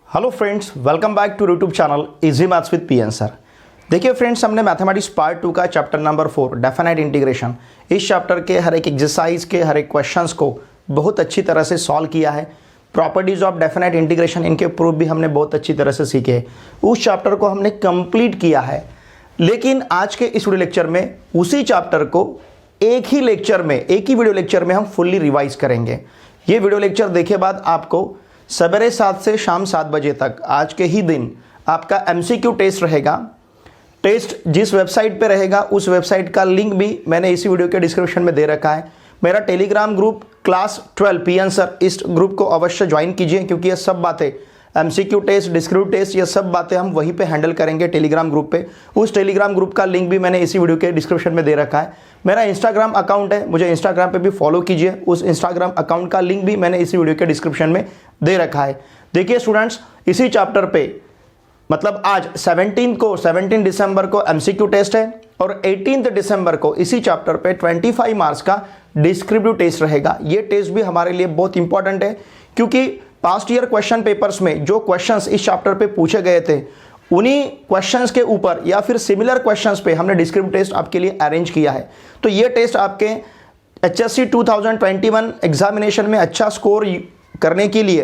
Hello friends, welcome back to YouTube channel easy maths with PN sir. देखिए friends, हमने mathematics part 2 का chapter number 4 definite integration, इस chapter के हर एक एग्जरसाइज के हर एक क्वेश्चंस को बहुत अच्छी तरह से सॉल्व किया है। प्रॉपर्टीज ऑफ डेफिनाइट इंटीग्रेशन, इनके प्रूफ भी हमने बहुत अच्छी तरह से सीखे हैं। उस चैप्टर को हमने कंप्लीट किया है, लेकिन आज के इस वीडियो लेक्चर में उसी चैप्टर को एक ही वीडियो लेक्चर में हम फुल्ली रिवाइज करेंगे। ये वीडियो लेक्चर देखे बाद आपको सवेरे 7 से शाम 7 बजे तक आज के ही दिन आपका एमसीक्यू टेस्ट रहेगा। टेस्ट जिस वेबसाइट पे रहेगा उस वेबसाइट का लिंक भी मैंने इसी वीडियो के डिस्क्रिप्शन में दे रखा है। मेरा Telegram group class 12 PN sir, इस ग्रुप को अवश्य ज्वाइन कीजिए, क्योंकि ये सब बातें एमसीक्यू टेस्ट, डिस्क्रिप्टिव टेस्ट, ये सब बातें हम वहीं पे हैंडल करेंगे टेलीग्राम ग्रुप पे। उस टेलीग्राम ग्रुप का लिंक भी मैंने इसी वीडियो के डिस्क्रिप्शन में दे रखा है। मेरा इंस्टाग्राम अकाउंट है, मुझे इंस्टाग्राम पे भी फॉलो कीजिए। उस इंस्टाग्राम अकाउंट का लिंक भी मैंने इसी वीडियो के डिस्क्रिप्शन में दे रखा है। देखिए स्टूडेंट्स, इसी चैप्टर पे मतलब आज 17 दिसंबर को एमसीक्यू टेस्ट है और 18 दिसंबर को इसी चैप्टर पे 25 मार्क्स का डिस्क्रिप्टिव टेस्ट रहेगा। ये टेस्ट भी हमारे लिए बहुत इंपॉर्टेंट है, क्योंकि पास्ट ईयर क्वेश्चन पेपर्स में जो क्वेश्चंस इस चैप्टर पे पूछे गए थे, उन्हीं क्वेश्चंस के ऊपर या फिर सिमिलर क्वेश्चंस पे हमने डिस्क्रिप्टिव टेस्ट आपके लिए अरेंज किया है। तो ये टेस्ट आपके HSC 2021 एग्जामिनेशन में अच्छा स्कोर करने के लिए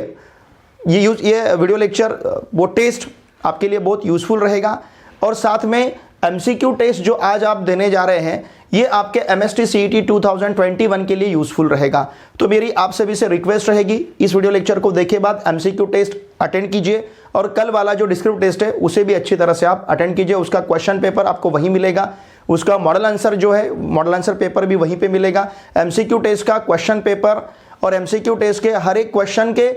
ये वीडियो लेक्चर, वो टेस्ट आपके लिए बहुत यूजफुल रहेगा। और साथ में एमसीक्यू टेस्ट जो आज आप देने जा रहे हैं, ये आपके MST CET 2021 के लिए यूजफुल रहेगा। तो मेरी आप सभी से रिक्वेस्ट रहेगी, इस वीडियो लेक्चर को देखे बाद एमसीक्यू टेस्ट अटेंड कीजिए और कल वाला जो डिस्क्रिप्टिव टेस्ट है उसे भी अच्छी तरह से आप अटेंड कीजिए। उसका क्वेश्चन पेपर आपको वहीं मिलेगा, उसका मॉडल आंसर जो है, मॉडल आंसर पेपर भी वहीं पे मिलेगा। एमसीक्यू टेस्ट का क्वेश्चन पेपर और एमसीक्यू टेस्ट के हर एक क्वेश्चन के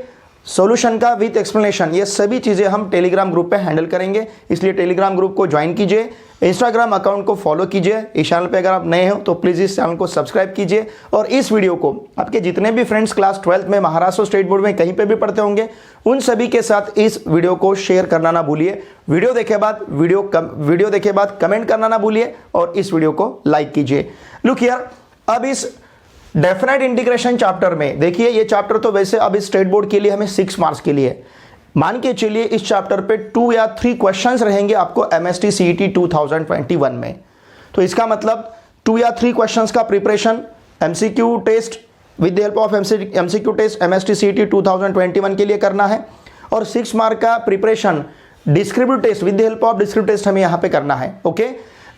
सॉल्यूशन का विद एक्सप्लेनेशन, ये सभी चीज़ें हम टेलीग्राम ग्रुप पे हैंडल करेंगे। इसलिए टेलीग्राम ग्रुप को ज्वाइन कीजिए, इंस्टाग्राम अकाउंट को फॉलो कीजिए। इस चैनल पे अगर आप नए हो तो प्लीज़ इस चैनल को सब्सक्राइब कीजिए। और इस वीडियो को आपके जितने भी फ्रेंड्स क्लास 12th में महाराष्ट्र स्टेट बोर्ड में कहीं पे भी पढ़ते होंगे, उन सभी के साथ इस वीडियो को शेयर करना ना भूलिए। वीडियो देखे बाद कमेंट करना ना भूलिए और इस वीडियो को लाइक कीजिए। लुक हियर, अब इस डेफिनाइट इंटीग्रेशन चैप्टर में देखिए, ये चैप्टर तो वैसे अब इस स्टेट बोर्ड के लिए हमें 6 मार्क्स के लिए मान के चलिए, इस चैप्टर पे 2 या 3 क्वेश्चंस रहेंगे आपको MST CET 2021 में। तो इसका मतलब 2 या 3 क्वेश्चंस का preparation MCQ test with the help of MCQ test MST CET 2021 के लिए करना है, और 6 मार्क का preparation descriptive test with the help of descriptive test हमें यहाँ पे करना है। ओके,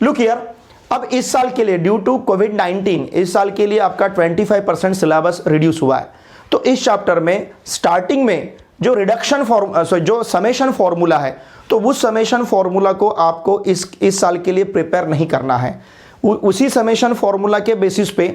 लुक हियर, अब इस साल के लिए ड्यू टू कोविड-19 इस साल के लिए आपका 25% सिलेबस रिड्यूस हुआ है। तो इस चैप्टर में स्टार्टिंग में जो समेशन फॉर्मूला है, तो उस समेशन फॉर्मूला को आपको इस साल के लिए प्रिपेयर नहीं करना है। उसी समेशन फॉर्मूला के बेसिस पे,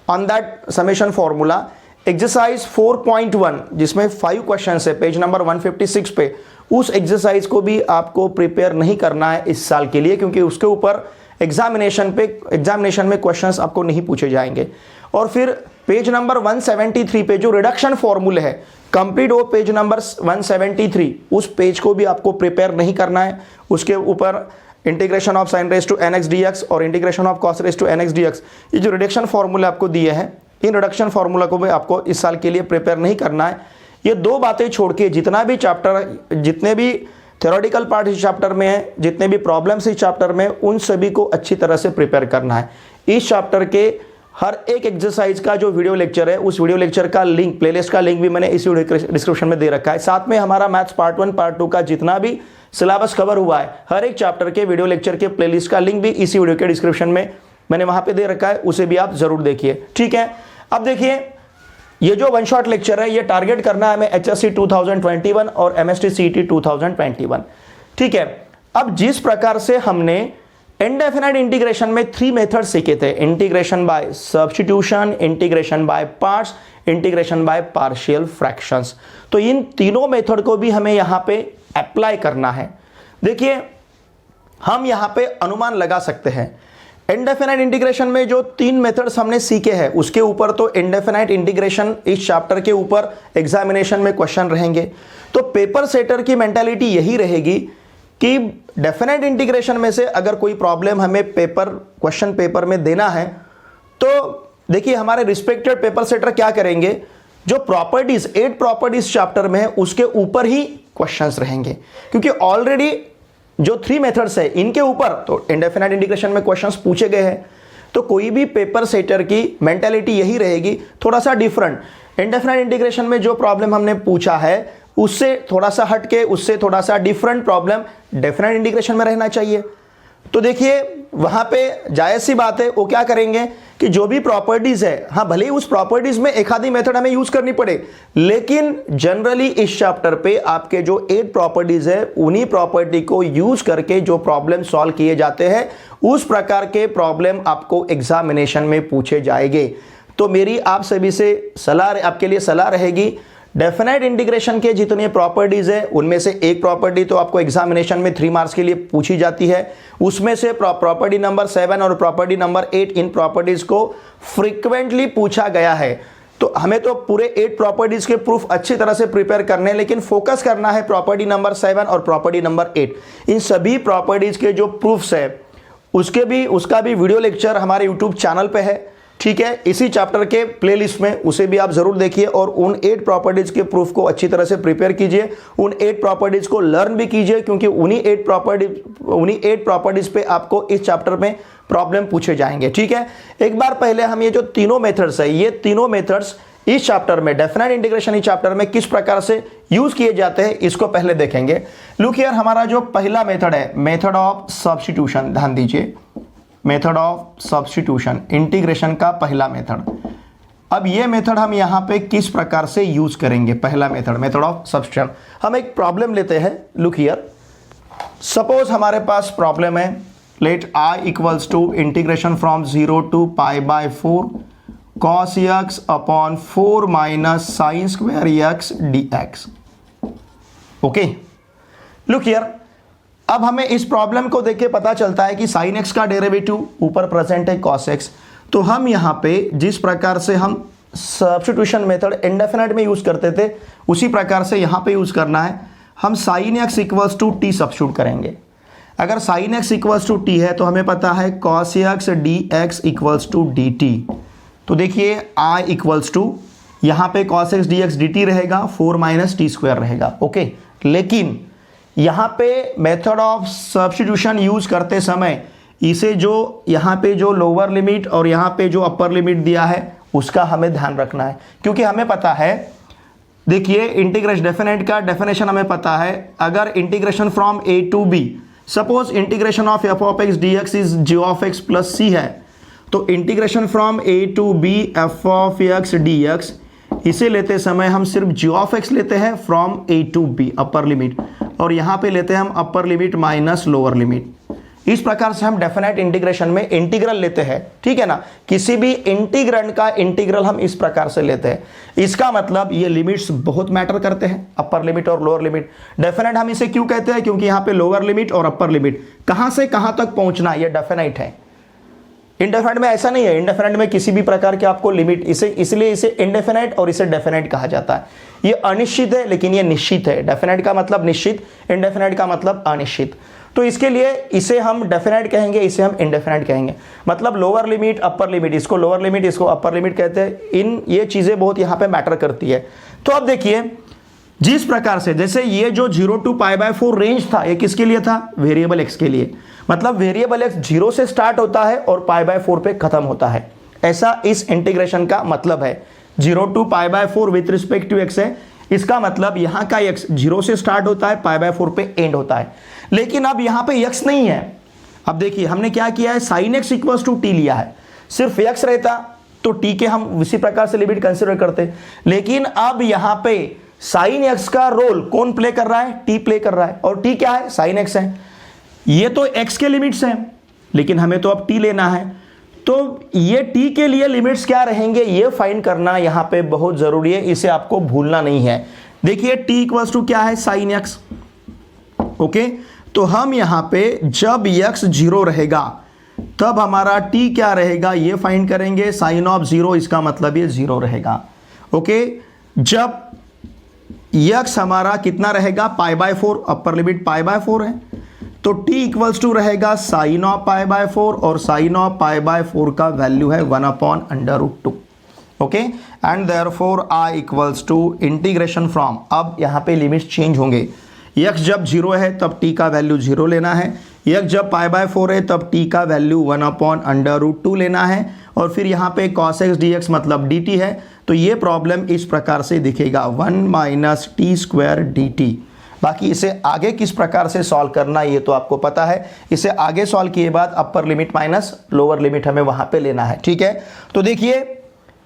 on that summation formula, exercise 4.1 जिसमें 5 क्वेश्चन है पेज नंबर 156 पे, उस एक्सरसाइज को भी आपको प्रिपेयर नहीं करना है इस साल के लिए, क्योंकि उसके ऊपर एग्जामिनेशन में क्वेश्चंस आपको नहीं पूछे जाएंगे। और फिर पेज नंबर 173 पे जो रिडक्शन फॉर्मूले है, कंप्लीट वो पेज नंबर 173, उस पेज को भी आपको प्रिपेयर नहीं करना है। उसके ऊपर integration of sin raised to nx dx और integration of cos raised to nx dx, ये जो रिडक्शन फॉर्मूले आपको दिए हैं, इन रिडक्शन फॉर्मूला को भी आपको इस साल के लिए प्रिपेयर नहीं करना है। ये 2 बातें छोड़ के जितने भी थ्योरेटिकल पार्ट इस चैप्टर में है, जितने भी प्रॉब्लम्स इस चैप्टर में, उन सभी को अच्छी तरह से प्रिपेयर करना है। इस चैप्टर के हर एक एक्सरसाइज का जो वीडियो लेक्चर है, उस वीडियो लेक्चर का लिंक, प्लेलिस्ट का लिंक भी मैंने इसी डिस्क्रिप्शन में दे रखा है। साथ में हमारा मैथ्स पार्ट 1 पार्ट 2 का जितना भी सिलेबस कवर हुआ है, हर एक चैप्टर के वीडियो लेक्चर के प्लेलिस्ट का लिंक भी इसी वीडियो के डिस्क्रिप्शन में मैंने वहां पे दे रखा है, उसे भी आप जरूर देखिए। ठीक है, अब देखिए, ये जो 1 शॉट लेक्चर है, ये टारगेट करना है हमें HSC 2021 और MST CET 2021। ठीक है, अब जिस प्रकार से हमने इनडेफिनाइट इंटीग्रेशन में 3 मेथड सीखे थे, integration by substitution, integration by parts, integration by partial fractions, तो इन तीनों मेथड को भी हमें यहां पे अप्लाई करना है। देखिए, हम यहां पे अनुमान लगा सकते हैं, इंडेफिनाइट इंटीग्रेशन में जो 3 मेथड्स हमने सीखे हैं, उसके ऊपर तो इंडेफिनाइट इंटीग्रेशन इस चैप्टर के ऊपर एग्जामिनेशन में क्वेश्चन रहेंगे। तो पेपर सेटर की मेंटालिटी यही रहेगी कि डेफिनाइट इंटीग्रेशन में से अगर कोई प्रॉब्लम हमें क्वेश्चन पेपर में देना है, तो देखिए हमारे रिस्पेक्टेड पेपर सेटर क्या करेंगे, जो प्रॉपर्टीज 8 प्रॉपर्टीज चैप्टर में है उसके ऊपर ही क्वेश्चंस रहेंगे, क्योंकि ऑलरेडी जो 3 मेथड्स है इनके ऊपर तो इंडेफिनाइट इंटीग्रेशन में क्वेश्चंस पूछे गए हैं। तो कोई भी पेपर सेटर की मेंटालिटी यही रहेगी, थोड़ा सा डिफरेंट। इंडेफिनाइट इंटीग्रेशन में जो प्रॉब्लम हमने पूछा है उससे थोड़ा सा हटके, उससे थोड़ा सा डिफरेंट प्रॉब्लम डेफिनाइट इंटीग्रेशन में रहना चाहिए। तो देखिए वहां पे जायज सी बात है, वो क्या करेंगे कि जो भी प्रॉपर्टीज है, हाँ भले ही उस प्रॉपर्टीज में एक आधी मेथड हमें यूज करनी पड़े, लेकिन जनरली इस चैप्टर पे आपके जो 8 प्रॉपर्टीज है उन्हीं प्रॉपर्टी को यूज करके जो प्रॉब्लम सॉल्व किए जाते हैं उस प्रकार के प्रॉब्लम आपको एग्जामिनेशन में पूछे जाएंगे। तो मेरी आप सभी से सलाह, आपके लिए सलाह रहेगी, डेफिनाइट इंटीग्रेशन के जितने प्रॉपर्टीज है उनमें से एक प्रॉपर्टी तो आपको एग्जामिनेशन में 3 मार्क्स के लिए पूछी जाती है, उसमें से प्रॉपर्टी नंबर 7 और प्रॉपर्टी नंबर 8, इन प्रॉपर्टीज को फ्रीक्वेंटली पूछा गया है। तो हमें तो पूरे 8 प्रॉपर्टीज के प्रूफ अच्छी तरह से प्रिपेयर करने हैं, लेकिन फोकस करना है प्रॉपर्टी नंबर 7 और प्रॉपर्टी नंबर 8। इन सभी प्रॉपर्टीज के जो प्रूफ्स है उसका भी वीडियो लेक्चर हमारे यूट्यूब चैनल पे है, ठीक है। इसी चैप्टर के प्लेलिस्ट में उसे भी आप जरूर देखिए और उन 8 प्रॉपर्टीज के प्रूफ को अच्छी तरह से प्रिपेयर कीजिए, उन 8 प्रॉपर्टीज को लर्न भी कीजिए, क्योंकि उन्हीं 8 प्रॉपर्टीज पे आपको इस चैप्टर में प्रॉब्लम पूछे जाएंगे, ठीक है। एक बार पहले हम ये जो तीनों मेथड्स है, ये तीनों मेथड्स इस चैप्टर में डेफिनाइट इंटीग्रेशन इस चैप्टर में किस प्रकार से यूज किए जाते हैं इसको पहले देखेंगे। लुक हियर, हमारा जो पहला मेथड है मेथड ऑफ सब्स्टिट्यूशन, ध्यान दीजिए, मेथड ऑफ सब्स्टिट्यूशन, इंटीग्रेशन का पहला मेथड। अब ये मेथड हम यहां पे किस प्रकार से यूज करेंगे, पहला मेथड ऑफ सब्स्टिट्यूशन। हम एक प्रॉब्लम लेते हैं, लुक हियर, सपोज हमारे पास प्रॉब्लम है, let I equals to integration from 0 to π/4 cos x upon 4 minus sine square x dx। Okay, look here, अब हमें इस प्रॉब्लम को देख के पता चलता है कि sin x का डेरिवेटिव ऊपर प्रेजेंट है cos x। तो हम यहां पे जिस प्रकार से हम सब्स्टिट्यूशन मेथड इंडेफिनाइट में यूज करते थे उसी प्रकार से यहां पे यूज करना है। हम sin x equals to T substitute करेंगे। अगर sin x equals to T है तो हमें पता है cos x dx equals to dt। तो देखिए I इक्वल्स टू यहां पे cos x dx dt रहेगा, 4 माइनस टी स्क्वायर रहेगा। ओके, लेकिन यहां पे मेथड ऑफ सब्स्टिट्यूशन यूज करते समय इसे जो यहां पे जो लोअर लिमिट और यहां पे जो अपर लिमिट दिया है उसका हमें ध्यान रखना है, क्योंकि हमें पता है, देखिए इंटीग्रेशन डेफिनेट का डेफिनेशन हमें पता है, अगर integration from a to b, suppose integration of f of x dx is g of x plus c है, तो integration from a to b f of x dx, इसे लेते समय हम सिर्फ g ऑफ x लेते हैं from a to b upper limit, और यहां पे लेते हैं हम upper limit minus lower limit. इस प्रकार से हम डेफिनेट इंटीग्रेशन में इंटीग्रल लेते हैं, ठीक है ना। किसी भी इंटीग्रेंड का इंटीग्रल हम इस प्रकार से लेते हैं। इसका मतलब ये लिमिट्स बहुत मैटर करते हैं, अपर लिमिट और लोअर लिमिट। डेफिनेट हम इसे क्यों कहते हैं, क्योंकि यहां पे लोअर लिमिट और अपर लिमिट कहां से कहां तक पहुंचना ये डेफिनेट है। इंडेफिनाइट में ऐसा नहीं है, इंडेफिनाइट में किसी भी प्रकार के आपको लिमिट, इसलिए इसे इंडेफिनाइट और इसे डेफिनाइट कहा जाता है। ये अनिश्चित है लेकिन ये निश्चित है। डेफिनाइट का मतलब निश्चित, इंडेफिनाइट का मतलब अनिश्चित। तो इसके लिए इसे हम डेफिनाइट कहेंगे, इसे हम इंडेफिनाइट कहेंगे। मतलब लोअर लिमिट अपर लिमिट, इसको लोअर लिमिट इसको अपर लिमिट कहते हैं। ये चीजें बहुत यहाँ पे मैटर करती है। तो अब देखिए जिस प्रकार से, जैसे ये जो 0 टू π/4 रेंज था, ये किसके लिए था, वेरिएबल एक्स के लिए। मतलब वेरिएबल एक्स 0 से स्टार्ट होता है और π/4 पे खत्म होता है, ऐसा इस इंटीग्रेशन का मतलब है। 0 to π/4 with respect to x है, इसका मतलब यहां का x 0 से स्टार्ट होता है, π/4 पे एंड होता है। लेकिन अब यहां पे x नहीं है। अब देखिए हमने क्या किया है, sin x equals to t लिया है। सिर्फ x रहता तो t के हम इसी प्रकार से लिमिट कंसिडर करते, लेकिन अब यहां पे sin x का रोल कौन प्ले कर रहा है, t प्ले कर रहा है, और t क्या है, sin x है। ये तो x के लिमिट्स हैं, लेकिन हमें तो अब t लेना है। तो ये t के लिए लिमिट्स क्या रहेंगे ये फाइंड करना यहां पे बहुत जरूरी है, इसे आपको भूलना नहीं है। देखिए t इक्वल्स टू क्या है, sin x। ओके, तो हम यहां पे जब x 0 रहेगा तब हमारा t क्या रहेगा ये फाइंड करेंगे। साइन ऑफ 0, इसका मतलब ये 0 रहेगा। ओके, जब x हमारा कितना रहेगा, π/4, अपर लिमिट π/4 है, तो t इक्वल्स टू रहेगा साइन ऑफ π/4, और साइन ऑफ π/4 का वैल्यू है 1/√2। Okay, and therefore I equals to integration from, अब यहां पे लिमिट्स चेंज होंगे। x जब 0 है तब t का वैल्यू 0 लेना है, x जब π/4 है तब t का वैल्यू 1/√2 लेना है, और फिर यहाँ पे cos x dx मतलब dt है। तो ये प्रॉब्लम इस प्रकार से दिखेगा 1 - t² dt। बाकी इसे आगे किस प्रकार से सॉल्व करना ये तो आपको पता है। इसे आगे सॉल्व किए बाद अपर लिमिट माइनस लोअर लिमिट हमें वहां पे लेना है, ठीक है। तो देखिए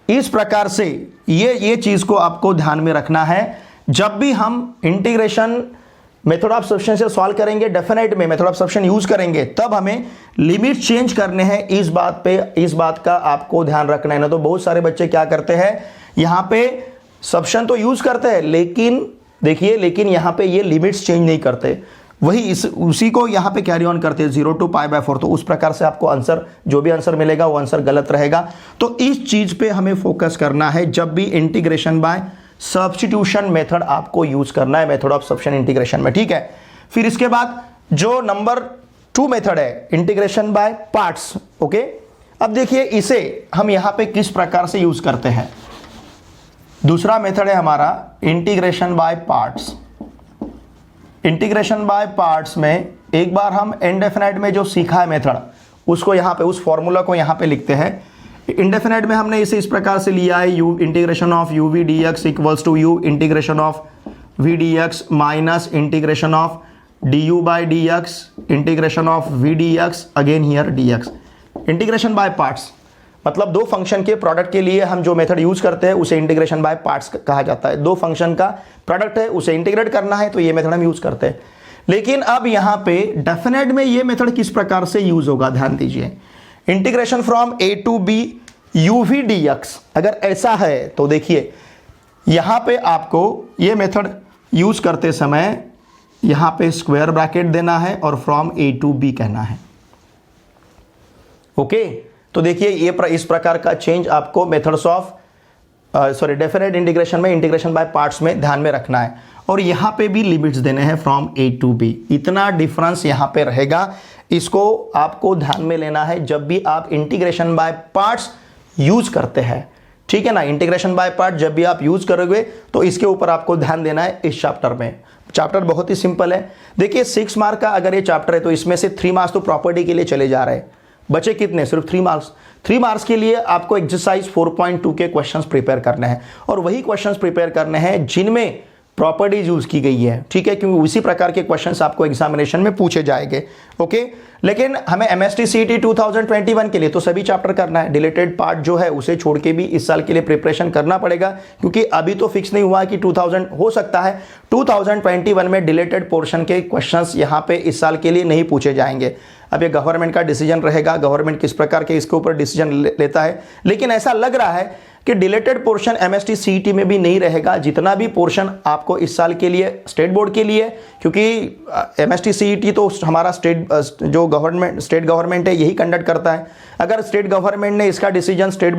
इस प्रकार से ये चीज को आपको ध्यान में रखना है। जब भी हम इंटीग्रेशन मेथड ऑफ सब्स्टिट्यूशन से सॉल्व करेंगे, डेफिनेट में मेथड ऑफ सब्स्टिट्यूशन यूज करेंगे, तब हमें लिमिट चेंज करने हैं। इस बात का आपको ध्यान रखना है। ना तो बहुत सारे बच्चे क्या करते हैं, यहां पे सब्स्टिट्यूशन तो यूज करते हैं लेकिन यहां पे ये लिमिट्स चेंज नहीं करते, वही उसी को यहां पे कैरी ऑन करते हैं 0 to π/4। तो उस प्रकार से आपको आंसर, जो भी आंसर मिलेगा वो आंसर गलत रहेगा। तो इस चीज पे हमें फोकस करना है जब भी इंटीग्रेशन बाय सब्स्टिट्यूशन मेथड आपको यूज करना है, मेथड ऑफ सब्स्टिट्यूशन इंटीग्रेशन में, ठीक है। फिर इसके बाद जो नंबर 2 मेथड है इंटीग्रेशन बाय पार्ट्स, ओके। अब देखिए इसे हम यहां पे किस प्रकार से यूज करते हैं। दूसरा मेथड है हमारा integration by parts. Integration by parts में एक बार हम इनडेफिनाइट में जो सीखा है मेथड, उसको यहाँ पे, उस फॉर्मूला को यहाँ पे लिखते हैं। इनडेफिनाइट में हमने इसे इस प्रकार से लिया है, u integration of u v dx equals to u integration of v dx minus integration of du by dx integration of v dx again here dx। Integration by parts मतलब दो फंक्शन के प्रोडक्ट के लिए हम जो method use करते हैं उसे इंटीग्रेशन बाय पार्ट्स कहा जाता है। दो फंक्शन का प्रोडक्ट है, उसे इंटीग्रेट करना है, तो ये मेथड हम यूज करते हैं। लेकिन अब यहां पे डेफिनेट में ये मेथड किस प्रकार से यूज होगा, ध्यान दीजिए। Integration from a to b uv dx अगर ऐसा है तो देखिए यहां पे आपको ये मेथड यूज करते समय यहां पे स्क्वायर ब्रैकेट देना है और फ्रॉम a to b कहना है, ओके। तो देखिए ये इस प्रकार का चेंज आपको मेथड्स ऑफ डेफिनेट इंटीग्रेशन में, इंटीग्रेशन बाय पार्ट्स में ध्यान में रखना है। और यहां पे भी लिमिट्स देने हैं फ्रॉम a to b, इतना डिफरेंस यहां पे रहेगा। इसको आपको ध्यान में लेना है जब भी आप इंटीग्रेशन बाय पार्ट्स यूज करते हैं, ठीक है ना। इंटीग्रेशन बाय पार्ट जब भी आप यूज करोगे तो इसके ऊपर आपको ध्यान देना है इस चैप्टर में। चैप्टर बहुत ही सिंपल है। देखिए 6 मार्क का अगर ये चैप्टर है तो इसमें से 3 मार्क्स तो प्रॉपर्टी के लिए चले जा रहे हैं। बचे कितने, सिर्फ 3 मार्क्स। 3 मार्क्स के लिए आपको एक्सरसाइज 4.2 के क्वेश्चंस प्रिपेयर करने हैं, और वही क्वेश्चंस प्रिपेयर करने हैं जिनमें प्रॉपर्टीज यूज की गई है, ठीक है, क्योंकि उसी प्रकार के क्वेश्चंस आपको एग्जामिनेशन में पूछे जाएंगे, ओके। लेकिन हमें MST CET 2021 के लिए तो सभी चैप्टर करना है। डिलेटेड पार्ट जो है उसे छोड़ के भी इस साल के लिए प्रिपरेशन करना पड़ेगा, क्योंकि अभी तो फिक्स नहीं हुआ कि 2000 हो सकता है 2021 में डिलेटेड पोर्शन के क्वेश्चंस यहाँ पे इस साल के लिए नहीं पूछे जाएंगे। अब ये गवर्नमेंट का डिसीजन रहेगा, गवर्नमेंट किस प्रकार के इसके ऊपर डिसीजन लेता है। लेकिन ऐसा लग रहा है कि डिलेटेड पोर्शन MST CET में भी नहीं रहेगा। जितना भी पोर्शन आपको इस साल के लिए स्टेट बोर्ड के लिए, क्योंकि MST CET तो हमारा स्टेट गवर्नमेंट है यही कंडक्ट करता है। अगर स्टेट गवर्नमेंट ने इसका डिसीजन स्टेट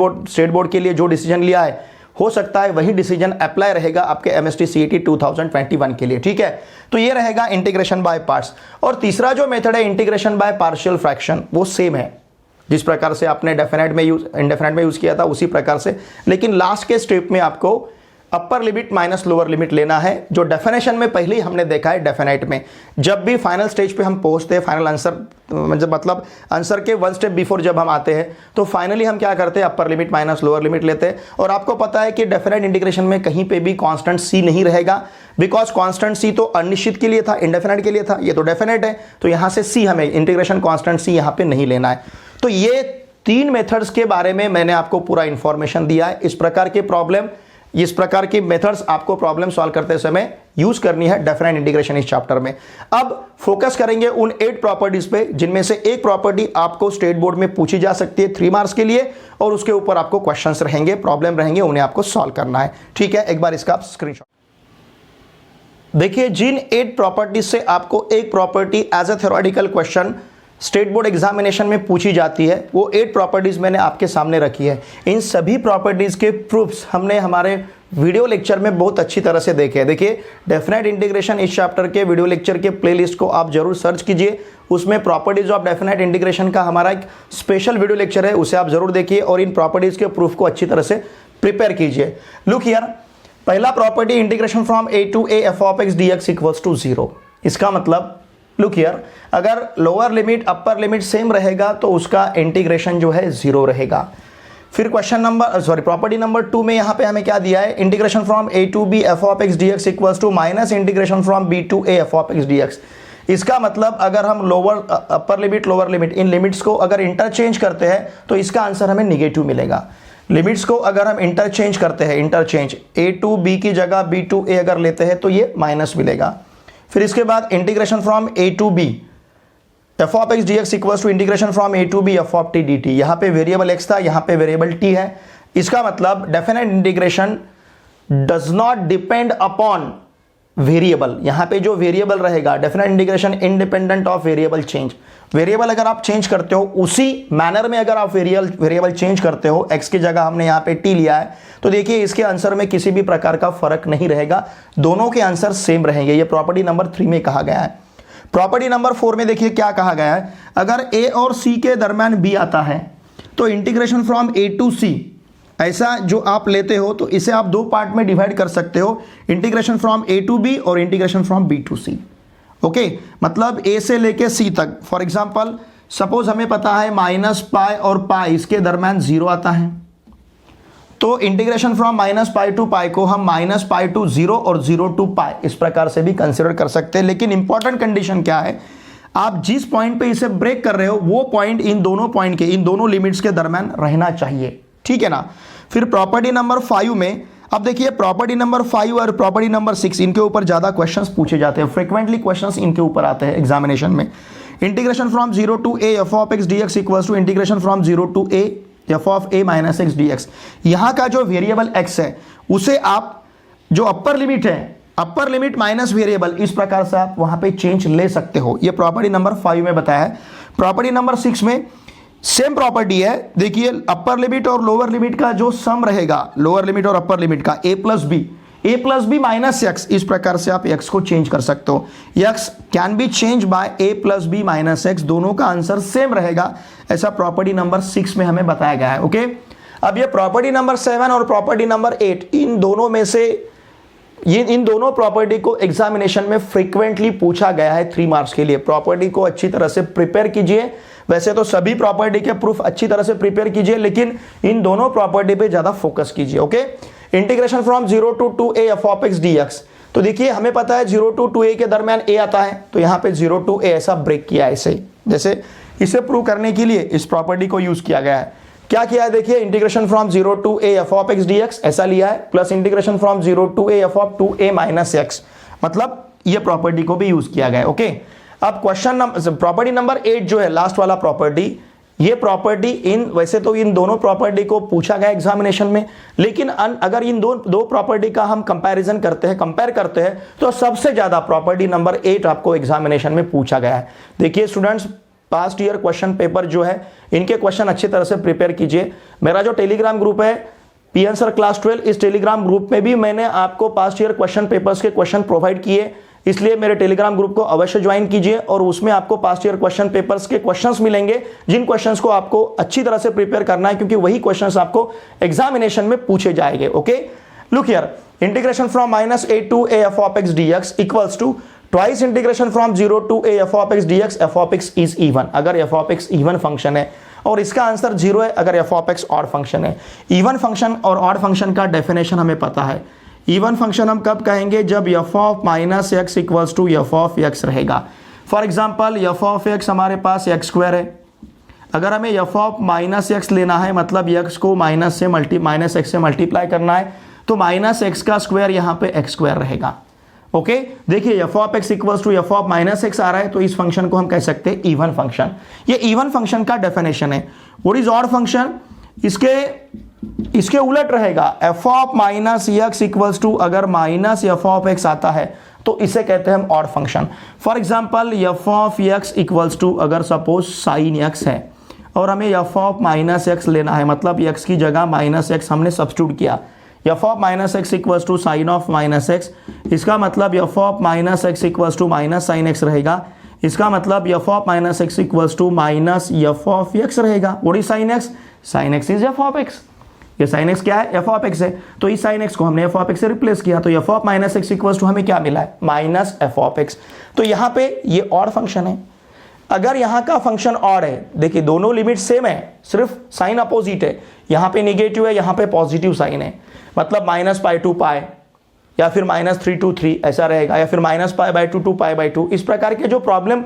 बोर्ड के लिए जो डिसीजन लिया है, हो सकता है वही डिसीजन अप्लाई रहेगा आपके MST CET 2021 के लिए, ठीक है। तो ये रहेगा इंटीग्रेशन बाय पार्ट्स। और तीसरा जो मेथड है इंटीग्रेशन बाय पार्शियल फ्रैक्शन, वो सेम है जिस प्रकार से आपने इंडेफिनाइट में यूज किया था उसी प्रकार से, लेकिन लास्ट के स्टेप में आपको अपर लिमिट माइनस लोअर लिमिट लेना है, जो डेफिनेशन में पहले ही हमने देखा है। डेफिनेट में जब भी फाइनल स्टेज पे हम पहुंचते हैं, फाइनल आंसर मतलब आंसर के 1 स्टेप बिफोर जब हम आते हैं, तो फाइनली हम क्या करते हैं, अपर लिमिट माइनस लोअर लिमिट लेते हैं। और आपको पता है कि डेफिनेट इंटीग्रेशन में कहीं पे भी कांस्टेंट सी नहीं रहेगा, बिकॉज कांस्टेंट सी तो अनिश्चित के लिए था, इंडेफिनेट के लिए था, ये तो डेफिनेट है। तो यहां से सी, हमें इंटीग्रेशन कांस्टेंट सी यहां पे नहीं लेना है। तो ये 3 मेथड्स के बारे में मैंने आपको पूरा इंफॉर्मेशन दिया है। इस प्रकार की मेथड्स आपको प्रॉब्लम सॉल्व करते समय यूज करनी है डेफिनेट इंटीग्रेशन इस चैप्टर में। अब फोकस करेंगे उन 8 प्रॉपर्टीज पे, जिनमें से एक प्रॉपर्टी आपको स्टेट बोर्ड में पूछी जा सकती है 3 मार्क्स के लिए, और उसके ऊपर आपको क्वेश्चंस रहेंगे, प्रॉब्लम रहेंगे, उन्हें आपको सॉल्व करना है, ठीक है। एक बार इसका आप स्क्रीनशॉट देखिए। जिन 8 प्रॉपर्टीज से आपको एक property as a theoretical question state board examination में पूछी जाती है, वो 8 प्रॉपर्टीज मैंने आपके सामने रखी है। इन सभी प्रॉपर्टीज के प्रूफ्स हमने हमारे वीडियो लेक्चर में बहुत अच्छी तरह से देखे हैं। देखिए डेफिनेट इंटीग्रेशन इस चैप्टर के वीडियो लेक्चर के प्लेलिस्ट को आप जरूर सर्च कीजिए, उसमें प्रॉपर्टीज ऑफ डेफिनेट इंटीग्रेशन का हमारा एक स्पेशल वीडियो लेक्चर है, उसे आप जरूर देखिए और इन प्रॉपर्टीज के प्रूफ को अच्छी तरह से प्रिपेयर कीजिए। लुक हियर, पहला property integration from a to a f of x dx equals to 0। इसका मतलब लुक हियर, अगर lower limit upper limit same रहेगा तो उसका इंटीग्रेशन जो है 0 रहेगा। फिर प्रॉपर्टी नंबर 2 में यहाँ पे हमें क्या दिया है, integration from a to b f of x dx equals to minus integration from b to a f of x dx। इसका मतलब अगर हम अपर लिमिट लोअर लिमिट इन लिमिट्स को अगर इंटरचेंज करते हैं तो इसका आंसर हमें निगेटिव मिलेगा। लिमिट्स को अगर हम इंटरचेंज करते हैं, इंटरचेंज a टू b की जगह b टू a अगर लेते हैं तो ये माइनस मिलेगा। फिर इसके बाद integration from a to b f of x dx equals to integration from a to b f of t dt। यहाँ पे वेरिएबल x था, यहाँ पे वेरिएबल t है। इसका मतलब definite integration does not depend upon variable. यहाँ पे जो वेरिएबल रहेगा, definite integration independent of variable change. Variable अगर आप चेंज करते हो उसी मैनर में अगर आप वेरिएबल चेंज करते हो, x की जगह हमने यहाँ पे t लिया है, तो देखिए इसके आंसर में किसी भी प्रकार का फर्क नहीं रहेगा, दोनों के आंसर सेम रहेंगे। ये प्रॉपर्टी नंबर 3 में कहा गया है। प्रॉपर्टी नंबर 4 में देखिए क्या कहा गया है, अगर a और c के दरम्यान b आता है तो integration from a to c ऐसा जो आप लेते हो तो इसे आप दो पार्ट में डिवाइड कर सकते हो, integration from a to b और integration from b to c। Okay, मतलब a से लेके c तक। फॉर एग्जांपल सपोज हमें पता है माइनस पाई और पाई इसके दरम्यान 0 आता है, तो integration from minus pi to pi को हम माइनस पाई टू 0 और 0 टू पाई इस प्रकार से भी कंसिडर कर सकते हैं। लेकिन इंपॉर्टेंट कंडीशन क्या है, आप जिस पॉइंट पे इसे ब्रेक कर रहे हो वो पॉइंट इन दोनों लिमिट्स के दरम्यान रहना चाहिए, ठीक है ना। फिर प्रॉपर्टी नंबर 5 में अब देखिए, प्रॉपर्टी नंबर 5 और प्रॉपर्टी नंबर 6 इनके ऊपर ज्यादा क्वेश्चंस पूछे जाते हैं, फ्रीक्वेंटली क्वेश्चंस इनके ऊपर आते हैं एग्जामिनेशन में। Integration from 0 to a f of x dx equals to integration from 0 to a f of a minus x dx। यहाँ का जो वेरिएबल x है उसे आप जो अपर लिमिट है, अपर लिमिट माइनस वेरिएबल, इस प्रकार से आप वहां पे चेंज ले सकते हो। ये प्रॉपर्टी नंबर 5 में बताया है। प्रॉपर्टी नंबर 6 में सेम प्रॉपर्टी है, देखिए अपर लिमिट और लोअर लिमिट का जो सम रहेगा, लोअर लिमिट और अपर लिमिट का a plus b minus x, इस प्रकार से आप x को चेंज कर सकते हो। x can be change by a plus b minus x, दोनों का आंसर सेम रहेगा, ऐसा प्रॉपर्टी नंबर 6 में हमें बताया गया है। ओके, अब ये प्रॉपर्टी नंबर 7 और प्रॉपर्टी नंबर 8, इन दोनों में से इन दोनों प्रॉपर्टी को एग्जामिनेशन में फ्रीक्वेंटली पूछा गया है 3 मार्क्स के लिए। प्रॉपर्टी को अच्छी तरह से प्रिपेयर कीजिए। वैसे तो सभी प्रॉपर्टी के प्रूफ अच्छी तरह से प्रिपेयर कीजिए, लेकिन इन दोनों प्रॉपर्टी पे ज्यादा फोकस कीजिए। Okay, integration from 0 to 2a f of x dx, तो देखिए हमें पता है 0 टू 2a के दरमियान a आता है, तो यहाँ पे 0 टू a ऐसा ब्रेक किया है ऐसे, जैसे इसे प्रूव करने के लिए इस प्रॉपर्टी को यूज किया गया है। क्या किया है देखिए, integration from 0 to a f of x dx ऐसा लिया है, plus integration from 0 to a f of 2a minus x, मतलब ये प्रॉपर्टी को भी यूज किया गया है। ओके, अब क्वेश्चन नंबर प्रॉपर्टी नंबर 8 जो है लास्ट वाला प्रॉपर्टी, ये प्रॉपर्टी वैसे तो इन दोनों प्रॉपर्टी को पूछा गया एग्जामिनेशन में, लेकिन अगर इन दो प्रॉपर्टी का हम कंपैरिजन कंपेयर करते हैं तो सबसे ज्यादा प्रॉपर्टी नंबर 8 आपको एग्जामिनेशन में पूछा गया है। देखिए students, past year question paper जो है इनके क्वेश्चन अच्छी तरह से प्रिपेयर कीजिए। मेरा जो टेलीग्राम ग्रुप है पी आंसर क्लास 12, इस टेलीग्राम ग्रुप में भी मैंने आपको पास्ट ईयर क्वेश्चन पेपर्स के क्वेश्चन प्रोवाइड किए, इसलिए मेरे टेलीग्राम ग्रुप को अवश्य ज्वाइन कीजिए और उसमें आपको पास्ट ईयर क्वेश्चन पेपर्स के क्वेश्चंस मिलेंगे, जिन क्वेश्चंस को आपको अच्छी तरह से प्रिपेयर करना है, क्योंकि वही क्वेश्चंस आपको एग्जामिनेशन में पूछे जाएंगे। Okay, look here, integration from -a to a f of x dx equals to twice integration from 0 to a f of x dx, f of x is even, अगर f of x even function है, और इसका answer 0 है अगर f of x odd function है। Even function और odd function का definition हमें पता है। इवन फंक्शन हम कब कहेंगे, जब f of minus x equals to f of x रहेगा। For example f of x हमारे पास x स्क्वायर है, अगर हमें f ऑफ माइनस एक्स लेना है, मतलब x को माइनस एक्स से मल्टीप्लाई करना है, तो माइनस एक्स का स्क्वायर यहाँ पे x स्क्वायर रहेगा। ओके, देखिए f of x equals to f of minus x आ रहा है, तो इस फंक्शन को हम कह सकते हैं इवन फंक्शन। ये इवन फंक्शन का डेफिनेशन है। व्हाट इज ऑड फंक्शन, इसके उलट रहेगा, f of minus x equals to अगर माइनस f ऑफ x आता है तो इसे कहते हैं हम odd function. For example f of x equals to अगर सपोज साइन x है और हमें f ऑफ माइनस एक्स लेना है, मतलब x की जगह माइनस एक्स हमने सब्स्टिट्यूट किया, f of minus x equals to sine of minus x, इसका मतलब f of minus x equals to minus sine x रहेगा, इसका मतलब f of minus x equals to minus f of x रहेगा। What is sine x, sine x is f of x। ये sine x क्या है, F of x है, तो इस साइन एक्स को हमने एफ ऑफ एक्स से रिप्लेस किया, तो f of minus x equal to हमें क्या मिला है, माइनस एफ ऑफ एक्स। तो यहाँ पे ये ऑड फंक्शन है। अगर यहाँ का फंक्शन ऑड है, देखिए दोनों लिमिट सेम है, सिर्फ साइन अपोजिट है, यहाँ पे निगेटिव है, यहाँ पे पॉजिटिव साइन है, मतलब माइनस पाई टू पाई या फिर माइनस 3 to 3 ऐसा रहेगा, या फिर minus pi by two pi by 2। इस प्रकार के जो प्रॉब्लम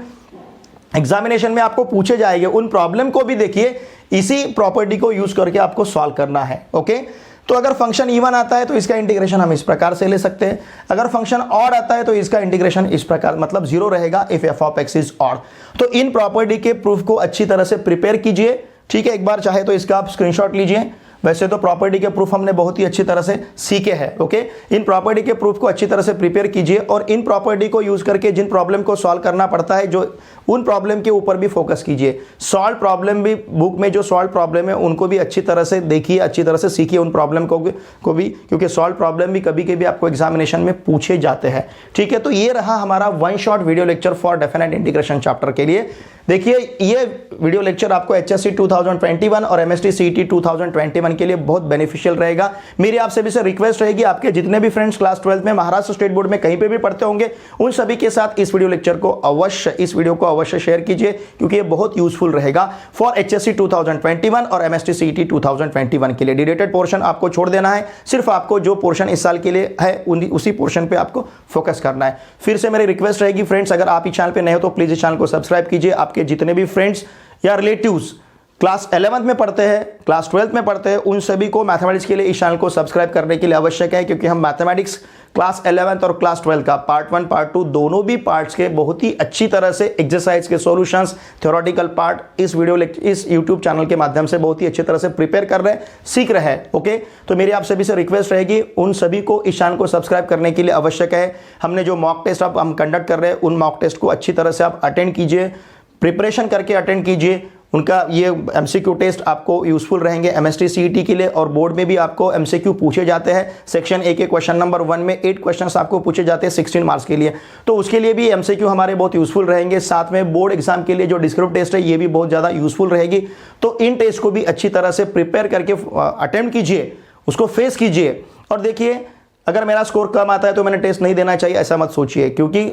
एग्जामिनेशन में आपको पूछे जाएंगे, उन प्रॉब्लम को भी देखिए इसी प्रॉपर्टी को यूज करके आपको सॉल्व करना है। ओके, तो अगर फंक्शन इवन आता है तो इसका इंटीग्रेशन हम इस प्रकार से ले सकते हैं, अगर फंक्शन ऑड आता है तो इसका इंटीग्रेशन इस प्रकार, मतलब 0 रहेगा if F of x is odd. तो इन प्रॉपर्टी के प्रूफ को अच्छी तरह से प्रिपेयर कीजिए, ठीक है। एक बार चाहे तो इसका आप स्क्रीनशॉट लीजिए, वैसे तो प्रॉपर्टी के प्रूफ हमने बहुत ही अच्छी तरह से सीखे हैं। ओके, इन प्रॉपर्टी के प्रूफ को अच्छी तरह से प्रिपेयर कीजिए और इन प्रॉपर्टी को यूज करके जिन प्रॉब्लम को सॉल्व करना पड़ता है, जो उन प्रॉब्लम के ऊपर भी फोकस कीजिए। सॉल्व प्रॉब्लम भी बुक में जो सॉल्व प्रॉब्लम है उनको भी अच्छी तरह से देखिए, अच्छी तरह से सीखिए उन प्रॉब्लम को भी, क्योंकि सॉल्व प्रॉब्लम भी कभी कभी आपको एग्जामिनेशन में पूछे जाते हैं। ठीक है, तो ये रहा हमारा one shot video lecture for definite integration chapter के लिए। देखिए ये वीडियो लेक्चर आपको HSC 2021 और MST CET 2021 के लिए बहुत बेनिफिशियल रहेगा। मेरी आपसे भी से रिक्वेस्ट रहेगी, आपके जितने भी फ्रेंड्स क्लास 12 में महाराष्ट्र स्टेट बोर्ड में कहीं पे भी पढ़ते होंगे, उन सभी के साथ इस वीडियो लेक्चर को अवश्य, इस वीडियो को अवश्य शेयर कीजिए, क्योंकि ये बहुत यूजफुल रहेगा फॉर HSC 2021 और MST CET 2021 के लिए। डिडेटेड पोर्शन आपको छोड़ देना है, सिर्फ आपको जो पोर्शन इस साल के लिए है उसी पोर्शन पे आपको फोकस करना है। फिर से मेरी रिक्वेस्ट रहेगी फ्रेंड्स, अगर आप इस चैनल पे नए हो तो प्लीज इस चैनल को सब्सक्राइब कीजिए। आपके जितने भी फ्रेंड्स या रिलेटिव्स क्लास 11th में पढ़ते हैं, क्लास 12th में पढ़ते हैं, उन सभी को मैथमेटिक्स के लिए इस चैनल को सब्सक्राइब करने के लिए आवश्यक है, क्योंकि हम मैथमेटिक्स क्लास 11th और क्लास 12 का पार्ट 1 पार्ट 2 दोनों भी पार्ट्स के बहुत ही अच्छी तरह से एक्सरसाइज के सॉल्यूशंस, थ्योरेटिकल पार्ट इस यूट्यूब चैनल के माध्यम से बहुत ही अच्छी तरह से प्रिपेयर कर रहे हैं, सीख रहे हैं। ओके, तो मेरी आप सभी से रिक्वेस्ट रहेगी, उन सभी को इस चैनल को सब्सक्राइब करने के लिए आवश्यक है। हमने जो मॉक टेस्ट अब हम कंडक्ट कर रहे हैं, उन मॉक टेस्ट को अच्छी तरह से आप अटेंड कीजिए, प्रिपरेशन करके अटेंड कीजिए। उनका ये MCQ टेस्ट आपको यूजफुल रहेंगे MST CET के लिए, और बोर्ड में भी आपको MCQ पूछे जाते हैं। सेक्शन A के क्वेश्चन नंबर 1 में 8 क्वेश्चंस आपको पूछे जाते हैं 16 मार्क्स के लिए, तो उसके लिए भी MCQ हमारे बहुत यूजफुल रहेंगे। साथ में बोर्ड एग्जाम के लिए जो डिस्क्रिप्टिव टेस्ट है ये भी बहुत ज़्यादा यूजफुल रहेगी। तो इन टेस्ट को भी अच्छी तरह से प्रिपेयर करके अटेम्प्ट कीजिए, उसको फेस कीजिए। और देखिए, अगर मेरा स्कोर कम आता है तो मैंने टेस्ट नहीं देना चाहिए, ऐसा मत सोचिए, क्योंकि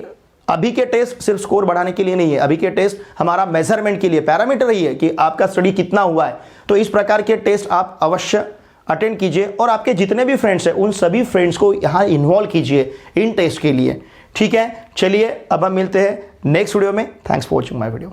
अभी के टेस्ट सिर्फ स्कोर बढ़ाने के लिए नहीं है, अभी के टेस्ट हमारा मेजरमेंट के लिए, पैरामीटर ही है कि आपका स्टडी कितना हुआ है। तो इस प्रकार के टेस्ट आप अवश्य अटेंड कीजिए और आपके जितने भी फ्रेंड्स हैं उन सभी फ्रेंड्स को यहाँ इन्वॉल्व कीजिए इन टेस्ट के लिए। ठीक है, चलिए अब हम मिलते हैं नेक्स्ट वीडियो में। Thanks for watching my video.